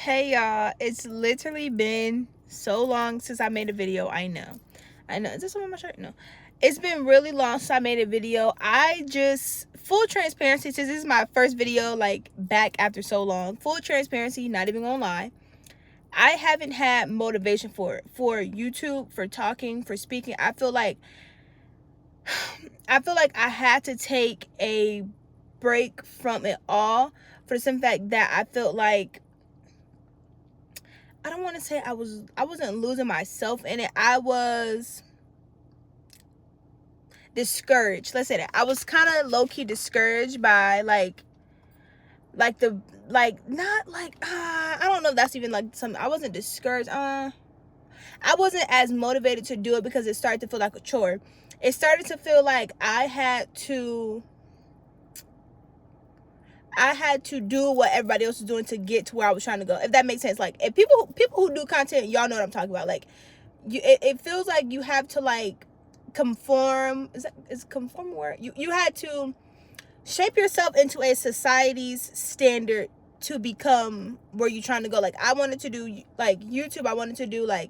Hey y'all, it's literally been so long since I made a video. I know. Is this one on my shirt? No. It's been really long since I made a video. Full transparency, since this is my first video, like, back after so long. Full transparency, not even gonna lie. I haven't had motivation for it. For YouTube, for talking, for speaking. I feel like I had to take a break from it all for the simple fact that I felt like I don't want to say I wasn't losing myself in it. I was discouraged. Let's say that. I was kind of low-key discouraged by not like I don't know if that's even like something. I wasn't discouraged. I wasn't as motivated to do it because it started to feel like a chore. It started to feel like I had to do what everybody else was doing to get to where I was trying to go. If that makes sense. Like, if people who do content, y'all know what I'm talking about. Like, it feels like you have to like conform. Is conform a word? You had to shape yourself into a society's standard to become where you're trying to go. Like, I wanted to do like YouTube. I wanted to do like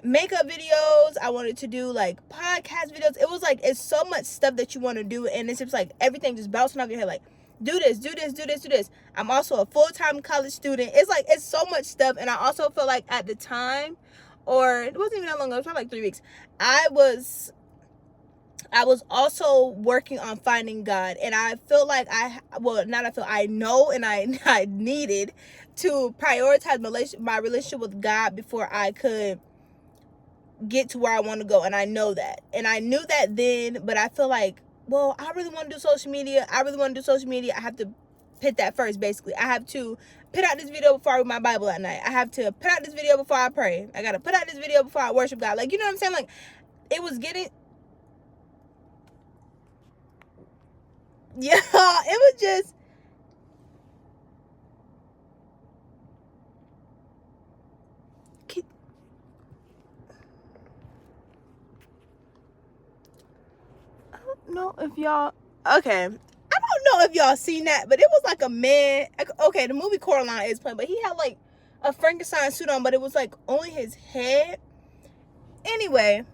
makeup videos. I wanted to do like podcast videos. It was like, it's so much stuff that you want to do, and it's just like everything just bouncing off your head. Like, do this, do this, do this, do this. I'm also a full-time college student. It's like, it's so much stuff. And I also feel like at the time, or it wasn't even that long ago, it was probably like 3 weeks, I was also working on finding God. And I feel like I know, and I needed to prioritize my relationship with God before I could get to where I want to go. And I know that. And I knew that then, but I feel like, well, I really want to do social media. I have to put that first, basically. I have to put out this video before I read my Bible at night. I have to put out this video before I pray. I got to put out this video before I worship God. Like, you know what I'm saying? Like, it was getting... Yeah, it was just... I don't know if y'all... Okay. I don't know if y'all seen that, but it was like a man. Okay, the movie Coraline is playing, but he had like a Frankenstein suit on, but it was like only his head. Anyway,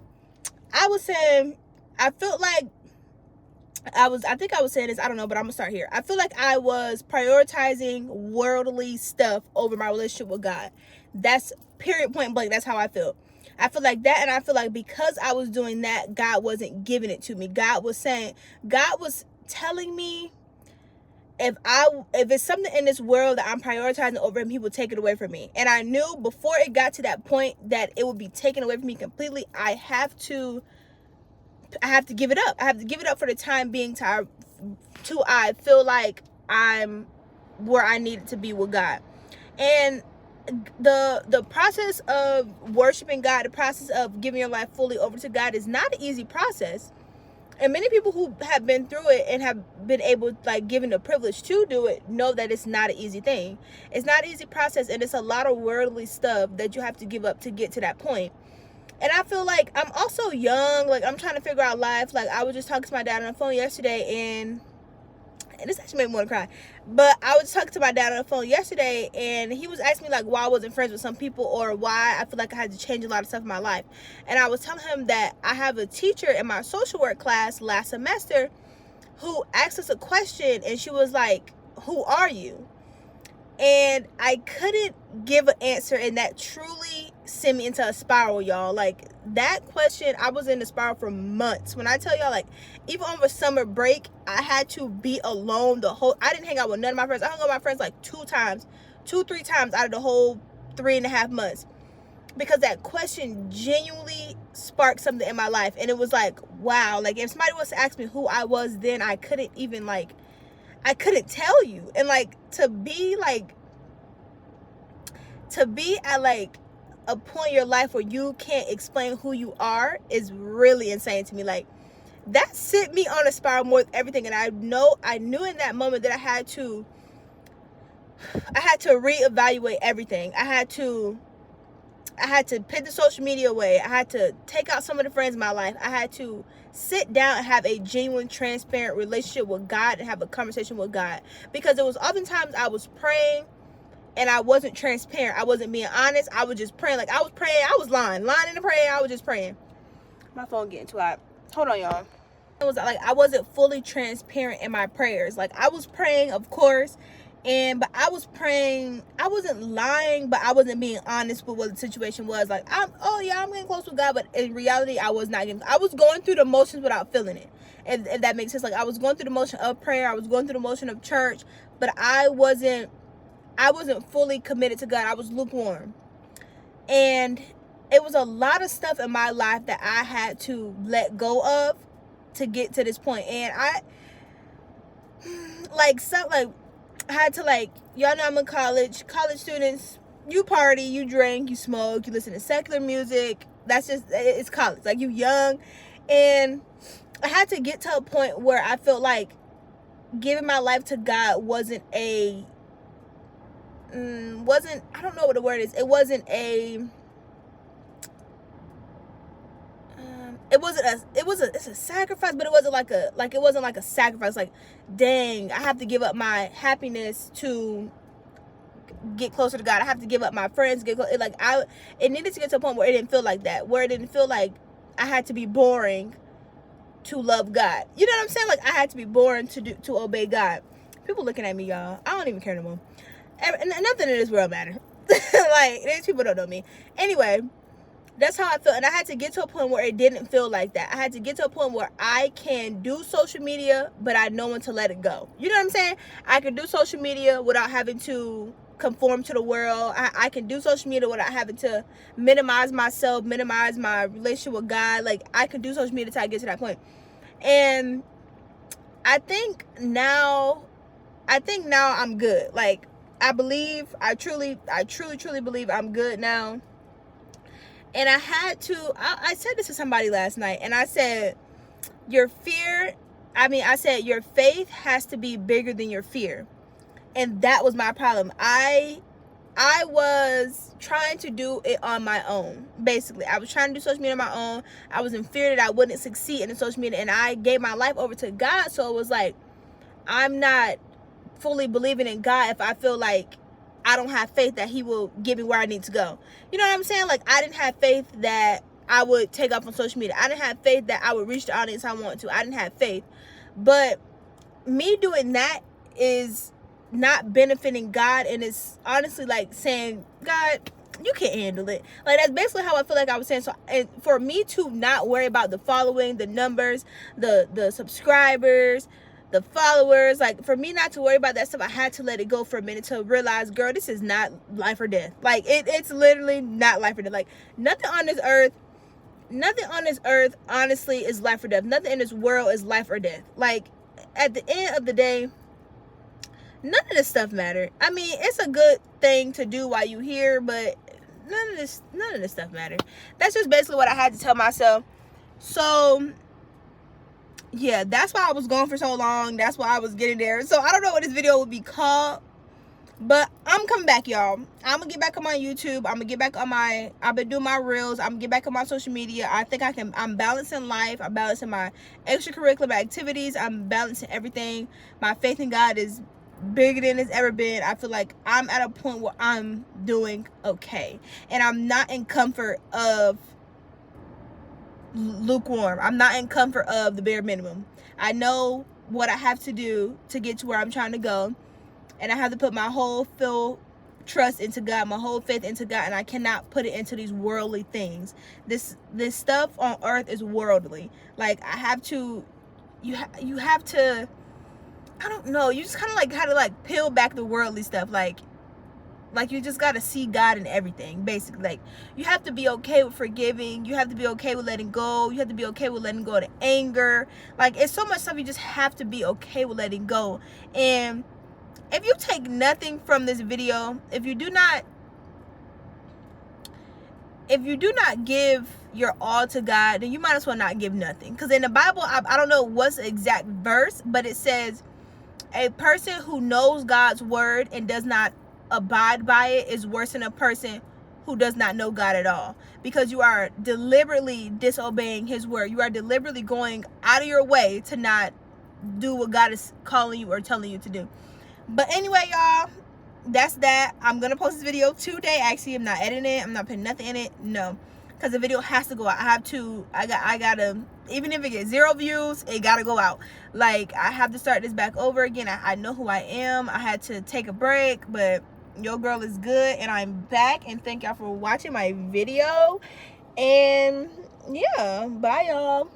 I was saying, I felt like I think I was saying this, I don't know, but I'm gonna start here. I feel like I was prioritizing worldly stuff over my relationship with God. That's period, point blank. That's how I feel. I feel like that, and I feel like because I was doing that, God wasn't giving it to me. God was telling me if it's something in this world that I'm prioritizing over him, he will take it away from me. And I knew before it got to that point that it would be taken away from me completely. I have to give it up. I have to give it up for the time being till I feel like I'm where I needed to be with God. And the process of worshiping God, the process of giving your life fully over to God is not an easy process. And many people who have been through it and have been able, like, given the privilege to do it, know that it's not an easy thing. It's not an easy process, and it's a lot of worldly stuff that you have to give up to get to that point. And I feel like I'm also young. Like, I'm trying to figure out life. Like, I was just talking to my dad on the phone yesterday, and this actually made me want to cry. But I was talking to my dad on the phone yesterday, and he was asking me, like, why I wasn't friends with some people, or why I feel like I had to change a lot of stuff in my life. And I was telling him that I have a teacher in my social work class last semester who asked us a question, and she was like, who are you? And I couldn't give an answer, and that truly sent me into a spiral, y'all. Like, that question, I was in a spiral for months. When I tell y'all, like, even over summer break, I had to be alone I didn't hang out with none of my friends. I hung out with my friends like 3 times out of the whole 3.5 months, because that question genuinely sparked something in my life. And it was like, wow, like, if somebody was to ask me who I was then, I couldn't even, like, I couldn't tell you. And like, to be at like a point in your life where you can't explain who you are is really insane to me. Like, that sent me on a spiral more than everything. And I knew in that moment that I had to reevaluate everything. I had to put the social media away. I had to take out some of the friends in my life. I had to sit down and have a genuine, transparent relationship with God and have a conversation with God. Because it was oftentimes I was praying and I wasn't transparent. I wasn't being honest. I was just praying. Like, I was praying. I was lying in the prayer. I was just praying. My phone getting too hot. Hold on, y'all. It was like I wasn't fully transparent in my prayers. Like, I was praying, of course, but I was praying. I wasn't lying, but I wasn't being honest with what the situation was. Like, I'm getting close with God, but in reality, I was not getting. I was going through the motions without feeling it. If that makes sense. Like, I was going through the motion of prayer. I was going through the motion of church, but I wasn't fully committed to God. I was lukewarm. And it was a lot of stuff in my life that I had to let go of to get to this point. And I had to, y'all know I'm in college students, you party, you drink, you smoke, you listen to secular music. That's just, it's college. Like, you young. And I had to get to a point where I felt like giving my life to God wasn't I don't know what the word is. It's a sacrifice, but it wasn't like a sacrifice. Like, dang, I have to give up my happiness to get closer to God. I have to give up my friends, it needed to get to a point where it didn't feel like that, where it didn't feel like I had to be boring to love God. You know what I'm saying? Like, I had to be boring to obey God. People looking at me, y'all. I don't even care no more. Nothing in this world matters. Like, these people don't know me. Anyway, that's how I felt. And I had to get to a point where it didn't feel like that. I had to get to a point where I can do social media, but I know when to let it go. You know what I'm saying? I can do social media without having to conform to the world. I can do social media without having to minimize myself, minimize my relationship with God. Like, I can do social media until I get to that point. And I think now I'm good. Like, I truly believe I'm good now. And I said this to somebody last night, and I said, your faith has to be bigger than your fear. And that was my problem. I was trying to do it on my own. Basically, I was trying to do social media on my own. I was in fear that I wouldn't succeed in the social media, and I gave my life over to God. So it was like, I'm not fully believing in God if I feel like I don't have faith that he will get me where I need to go. You know what I'm saying? Like, I didn't have faith that I would take off on social media. I didn't have faith that I would reach the audience I want to. I didn't have faith. But me doing that is not benefiting God, and it's honestly like saying, God, you can't handle it. Like, that's basically how I feel like I was saying. So, and for me to not worry about the following, the numbers, the subscribers, the followers, like, for me not to worry about that stuff, I had to let it go for a minute to realize, girl, this is not life or death. Like, it's literally not life or death. Like, nothing on this earth honestly is life or death. Nothing in this world is life or death. Like, at the end of the day, none of this stuff matter. I mean, it's a good thing to do while you here, but none of this stuff matter. That's just basically what I had to tell myself. So yeah, that's why I was going for so long. That's why I was getting there. So I don't know what this video would be called, but I'm coming back, y'all. I'm gonna get back on my YouTube. I'm gonna get back on I've been doing my reels. I'm gonna get back on my social media. I think I'm balancing life. I'm balancing my extracurricular activities. I'm balancing everything. My faith in God is bigger than it's ever been. I feel like I'm at a point where I'm doing okay, and I'm not in comfort of lukewarm. I'm not in comfort of the bare minimum. I know what I have to do to get to where I'm trying to go, and I have to put my whole full trust into God, my whole faith into God, and I cannot put it into these worldly things. This stuff on earth is worldly. Like, I have to, you have to, I don't know, you just kind of like how to like peel back the worldly stuff. Like you just got to see God in everything, basically. Like, you have to be okay with forgiving. You have to be okay with letting go. You have to be okay with letting go of the anger. Like, it's so much stuff you just have to be okay with letting go. And if you take nothing from this video, if you do not give your all to God, then you might as well not give nothing. Because in the Bible, I don't know what's the exact verse, but it says a person who knows God's word and does not abide by it is worse than a person who does not know God at all, because you are deliberately disobeying his word. You are deliberately going out of your way to not do what God is calling you or telling you to do. But anyway, y'all, that's that. I'm gonna post this video today. Actually, I'm not editing it. I'm not putting nothing in it. No, because the video has to go out. I gotta, even if it gets 0 views, it gotta go out. Like, I have to start this back over again. I know who I am. I had to take a break, but your girl is good, and I'm back. And thank y'all for watching my video. And yeah, bye y'all.